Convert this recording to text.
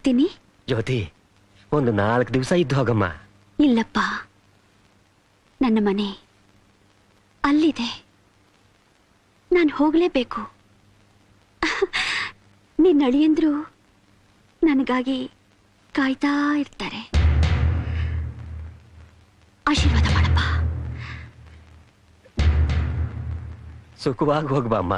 ಹೋಗ್ತೀನಿ. ಜ್ಯೋತಿ, ಒಂದು 4 ದಿವಸ ಇದ್ದು ಹೋಗಮ್ಮ. ಇಲ್ಲಪ್ಪ, ನನ್ನ ಮನೆ ಅಲ್ಲಿದೆ, ನಾನು ಹೋಗಲೇಬೇಕು. ನಿನ್ನ ಅಳಿಯಂದ್ರು ನನಗಾಗಿ ಕಾಯ್ತಾ ಇರ್ತಾರೆ. ಆಶೀರ್ವಾದ ಮಾಡಪ್ಪ. ಸುಖವಾಗಿ ಹೋಗ್ಬಾ ಅಮ್ಮ.